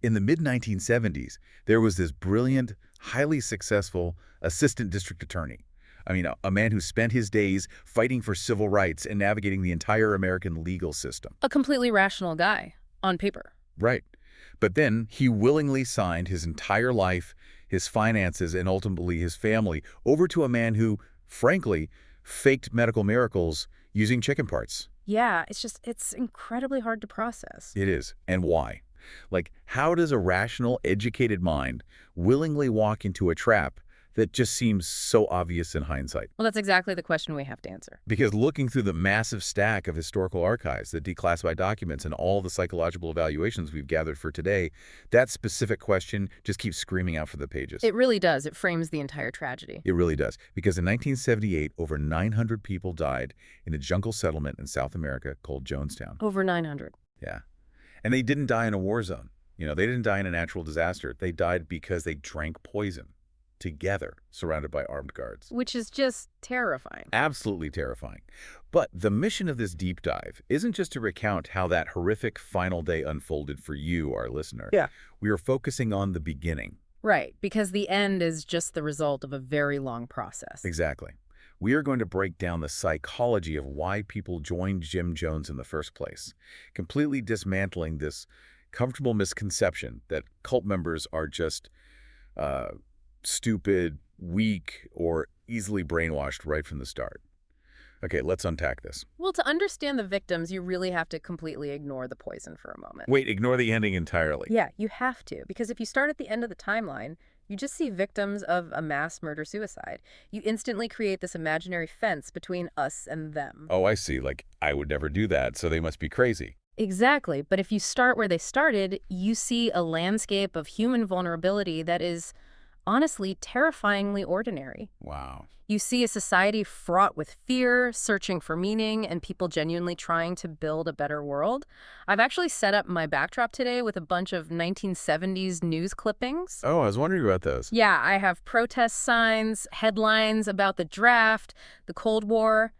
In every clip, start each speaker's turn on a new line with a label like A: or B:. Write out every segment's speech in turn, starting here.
A: In the mid-1970s, there was this brilliant, highly successful assistant district attorney. I mean, a man who spent his days fighting for civil rights and navigating the entire American legal system.
B: A completely rational guy, on paper.
A: Right. But then he willingly signed his entire life, his finances, and ultimately his family over to a man who, frankly, faked medical miracles using chicken parts.
B: Yeah, it's incredibly hard to process.
A: It is. And why? Like, how does a rational, educated mind willingly walk into a trap that just seems so obvious in hindsight?
B: Well, that's exactly the question we have to answer.
A: Because looking through the massive stack of historical archives, the declassified documents, and all the psychological evaluations we've gathered for today, that specific question just keeps screaming out from the pages.
B: It really does. It frames the entire tragedy.
A: It really does. Because in 1978, over 900 people died in a jungle settlement in South America called Jonestown.
B: Over 900.
A: Yeah. And they didn't die in a war zone. They didn't die in a natural disaster. They died because they drank poison together, surrounded by armed guards.
B: Which is just terrifying.
A: Absolutely terrifying. But the mission of this deep dive isn't just to recount how that horrific final day unfolded for you, our listener.
B: Yeah.
A: We are focusing on the beginning.
B: Right, because the end is just the result of a very long process.
A: Exactly. We are going to break down the psychology of why people joined Jim Jones in the first place, completely dismantling this comfortable misconception that cult members are just stupid, weak, or easily brainwashed right from the start. Okay, let's unpack this.
B: Well, to understand the victims, you really have to completely ignore the poison for a moment.
A: Wait, ignore the ending entirely.
B: Yeah, you have to, because if you start at the end of the timeline, you just see victims of a mass murder-suicide. You instantly create this imaginary fence between us and them.
A: Oh, I see. Like, I would never do that, so they must be crazy.
B: Exactly, but if you start where they started, you see a landscape of human vulnerability that is, honestly, terrifyingly ordinary.
A: Wow.
B: You see a society fraught with fear, searching for meaning, and people genuinely trying to build a better world. I've actually set up my backdrop today with a bunch of 1970s news clippings.
A: Oh, I was wondering about those.
B: Yeah, I have protest signs, headlines about the draft, the Cold War.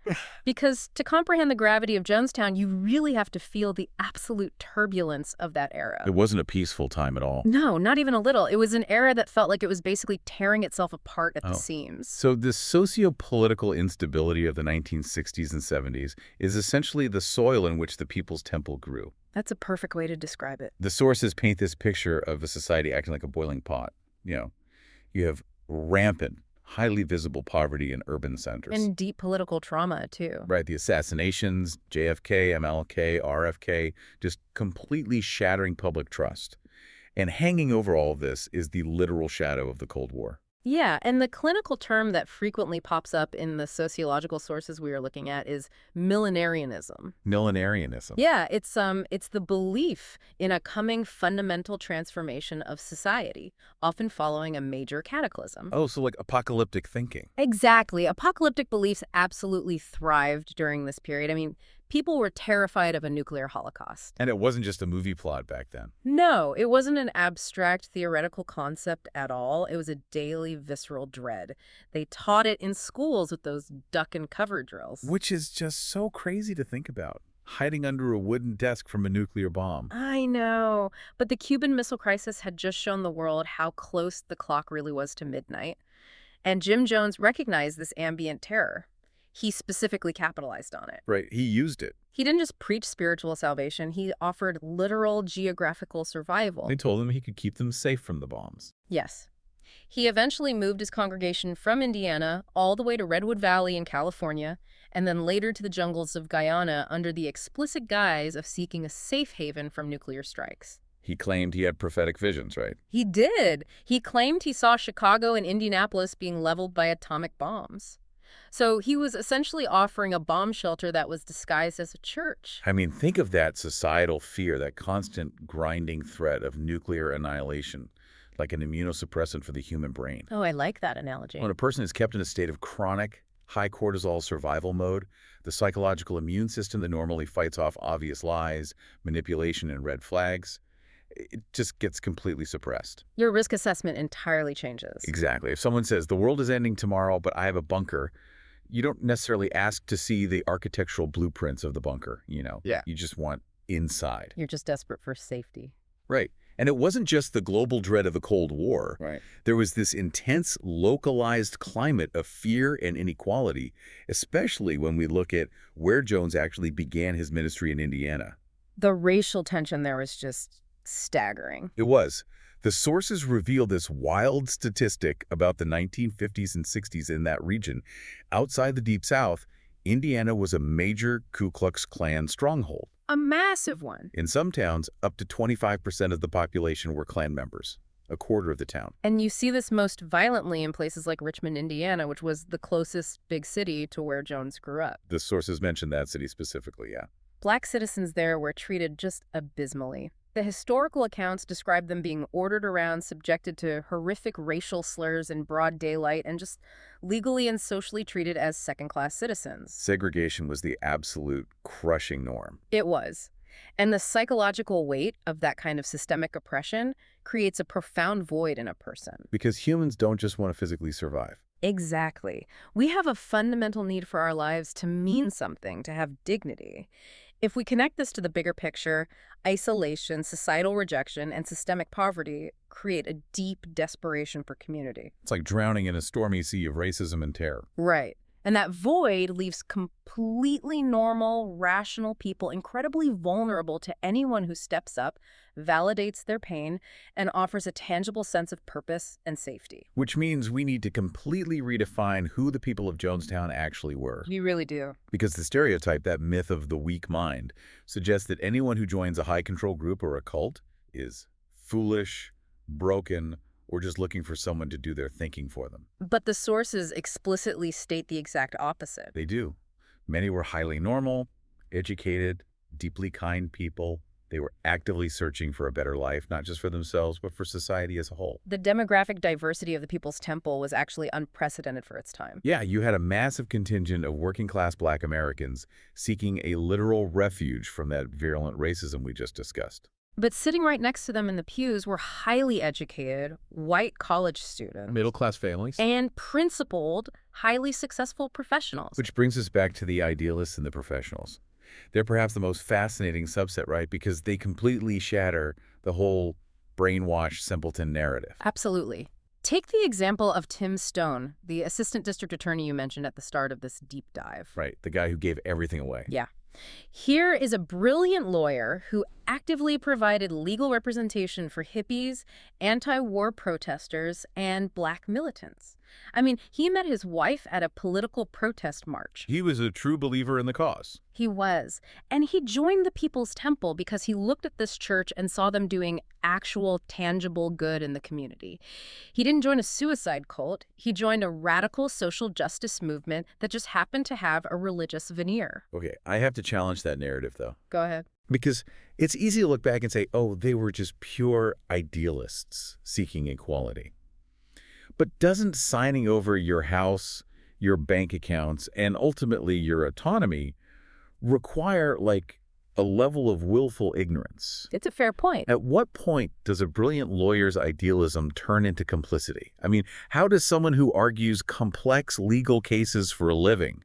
B: Because to comprehend the gravity of Jonestown, you really have to feel the absolute turbulence of that era.
A: It wasn't a peaceful time at all.
B: No, not even a little. It was an era that felt like it was basically tearing itself apart at the seams.
A: So this socio-political instability of the 1960s and 70s is essentially the soil in which the People's Temple grew.
B: That's a perfect way to describe it.
A: The sources paint this picture of a society acting like a boiling pot. You have rampant, highly visible poverty in urban centers.
B: And deep political trauma, too.
A: Right, the assassinations, JFK, MLK, RFK, just completely shattering public trust. And hanging over all of this is the literal shadow of the Cold War.
B: Yeah, and the clinical term that frequently pops up in the sociological sources we are looking at is millenarianism.
A: Millenarianism.
B: Yeah, it's the belief in a coming fundamental transformation of society, often following a major cataclysm.
A: Oh, so like apocalyptic thinking.
B: Exactly. Apocalyptic beliefs absolutely thrived during this period. I mean, people were terrified of a nuclear holocaust.
A: And it wasn't just a movie plot back then.
B: No, it wasn't an abstract theoretical concept at all. It was a daily visceral dread. They taught it in schools with those duck and cover drills.
A: Which is just so crazy to think about. Hiding under a wooden desk from a nuclear bomb.
B: I know. But the Cuban Missile Crisis had just shown the world how close the clock really was to midnight. And Jim Jones recognized this ambient terror. He specifically capitalized on it.
A: Right, he used it.
B: He didn't just preach spiritual salvation, he offered literal geographical survival.
A: They told him he could keep them safe from the bombs.
B: Yes. He eventually moved his congregation from Indiana all the way to Redwood Valley in California, and then later to the jungles of Guyana under the explicit guise of seeking a safe haven from nuclear strikes.
A: He claimed he had prophetic visions, right?
B: He did. He claimed he saw Chicago and Indianapolis being leveled by atomic bombs. So he was essentially offering a bomb shelter that was disguised as a church.
A: I mean, think of that societal fear, that constant grinding threat of nuclear annihilation, like an immunosuppressant for the human brain.
B: Oh, I like that analogy.
A: When a person is kept in a state of chronic, high cortisol survival mode, the psychological immune system that normally fights off obvious lies, manipulation, and red flags, it just gets completely suppressed.
B: Your risk assessment entirely changes.
A: Exactly. If someone says, the world is ending tomorrow, but I have a bunker, you don't necessarily ask to see the architectural blueprints of the bunker,
B: Yeah.
A: You just want inside.
B: You're just desperate for safety.
A: Right. And it wasn't just the global dread of the Cold War.
C: Right.
A: There was this intense, localized climate of fear and inequality, especially when we look at where Jones actually began his ministry in Indiana.
B: The racial tension there was just staggering.
A: It was. The sources reveal this wild statistic about the 1950s and 60s in that region. Outside the Deep South, Indiana was a major Ku Klux Klan stronghold.
B: A massive one.
A: In some towns, up to 25% of the population were Klan members, a quarter of the town.
B: And you see this most violently in places like Richmond, Indiana, which was the closest big city to where Jones grew up.
A: The sources mention that city specifically, yeah.
B: Black citizens there were treated just abysmally. The historical accounts describe them being ordered around, subjected to horrific racial slurs in broad daylight, and just legally and socially treated as second-class citizens.
A: Segregation was the absolute crushing norm.
B: It was. And the psychological weight of that kind of systemic oppression creates a profound void in a person.
A: Because humans don't just want to physically survive.
B: Exactly. We have a fundamental need for our lives to mean something, to have dignity. If we connect this to the bigger picture, isolation, societal rejection, and systemic poverty create a deep desperation for community.
A: It's like drowning in a stormy sea of racism and terror.
B: Right. And that void leaves completely normal, rational people incredibly vulnerable to anyone who steps up, validates their pain, and offers a tangible sense of purpose and safety.
A: Which means we need to completely redefine who the people of Jonestown actually were.
B: We really do.
A: Because the stereotype, that myth of the weak mind, suggests that anyone who joins a high-control group or a cult is foolish, broken, or just looking for someone to do their thinking for them.
B: But the sources explicitly state the exact opposite.
A: They do. Many were highly normal, educated, deeply kind people. They were actively searching for a better life, not just for themselves, but for society as a whole.
B: The demographic diversity of the People's Temple was actually unprecedented for its time.
A: Yeah, you had a massive contingent of working-class Black Americans seeking a literal refuge from that virulent racism we just discussed.
B: But sitting right next to them in the pews were highly educated, white college students.
C: Middle-class families.
B: And principled, highly successful professionals.
A: Which brings us back to the idealists and the professionals. They're perhaps the most fascinating subset, right? Because they completely shatter the whole brainwashed simpleton narrative.
B: Absolutely. Take the example of Tim Stone, the assistant district attorney you mentioned at the start of this deep dive.
A: Right, the guy who gave everything away.
B: Yeah. Here is a brilliant lawyer who actively provided legal representation for hippies, anti-war protesters, and Black militants. I mean, he met his wife at a political protest march.
A: He was a true believer in the cause.
B: He was. And he joined the People's Temple because he looked at this church and saw them doing actual, tangible good in the community. He didn't join a suicide cult. He joined a radical social justice movement that just happened to have a religious veneer.
A: Okay, I have to challenge that narrative, though.
B: Go ahead.
A: Because it's easy to look back and say, oh, they were just pure idealists seeking equality. But doesn't signing over your house, your bank accounts, and ultimately your autonomy require, like, a level of willful ignorance?
B: It's a fair point.
A: At what point does a brilliant lawyer's idealism turn into complicity? I mean, how does someone who argues complex legal cases for a living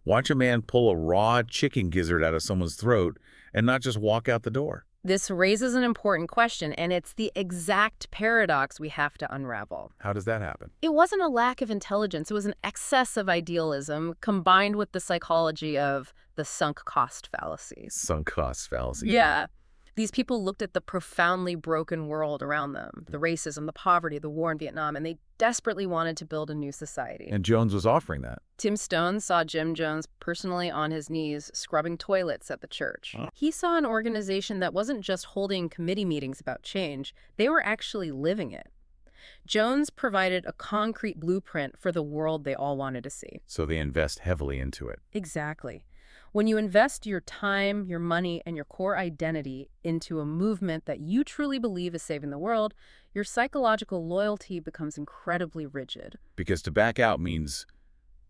A: watch a man pull a raw chicken gizzard out of someone's throat and not just walk out the door?
B: This raises an important question, and it's the exact paradox we have to unravel.
A: How does that happen?
B: It wasn't a lack of intelligence. It was an excess of idealism combined with the psychology of the sunk cost fallacy.
A: Sunk cost fallacy.
B: Yeah. These people looked at the profoundly broken world around them, the racism, the poverty, the war in Vietnam, and they desperately wanted to build a new society.
A: And Jones was offering that.
B: Tim Stone saw Jim Jones personally on his knees scrubbing toilets at the church.
A: Huh.
B: He saw an organization that wasn't just holding committee meetings about change, they were actually living it. Jones provided a concrete blueprint for the world they all wanted to see.
A: So they invest heavily into it.
B: Exactly. When you invest your time, your money, and your core identity into a movement that you truly believe is saving the world, your psychological loyalty becomes incredibly rigid.
A: Because to back out means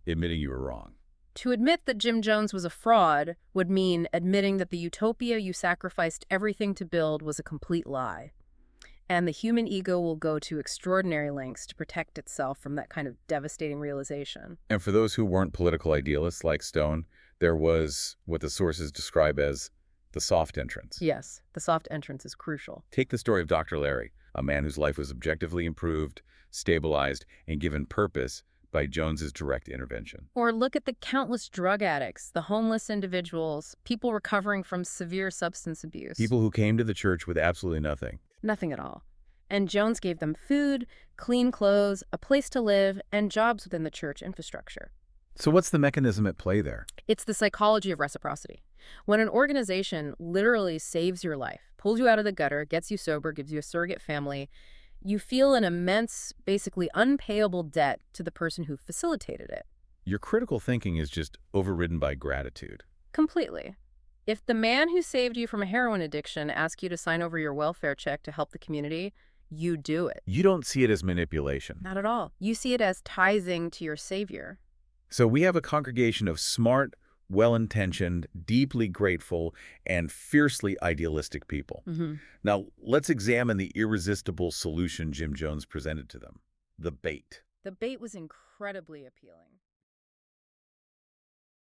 A: admitting you were wrong.
B: To admit that Jim Jones was a fraud would mean admitting that the utopia you sacrificed everything to build was a complete lie. And the human ego will go to extraordinary lengths to protect itself from that kind of devastating realization.
A: And for those who weren't political idealists like Stone, there was what the sources describe as The soft entrance.
B: Yes, the soft entrance is crucial.
A: Take the story of Dr. Larry, a man whose life was objectively improved, stabilized, and given purpose by Jones's direct intervention.
B: Or look at the countless drug addicts, the homeless individuals, people recovering from severe substance abuse.
A: People who came to the church with absolutely nothing.
B: Nothing at all. And Jones gave them food, clean clothes, a place to live, and jobs within the church infrastructure.
A: So what's the mechanism at play there?
B: It's the psychology of reciprocity. When an organization literally saves your life, pulls you out of the gutter, gets you sober, gives you a surrogate family, you feel an immense, basically unpayable debt to the person who facilitated it.
A: Your critical thinking is just overridden by gratitude.
B: Completely. If the man who saved you from a heroin addiction asks you to sign over your welfare check to help the community, you do it.
A: You don't see it as manipulation.
B: Not at all. You see it as tithing to your savior.
A: So we have a congregation of smart, well-intentioned, deeply grateful, and fiercely idealistic people. Now, let's examine the irresistible solution Jim Jones presented to them: the bait.
B: The bait was incredibly appealing.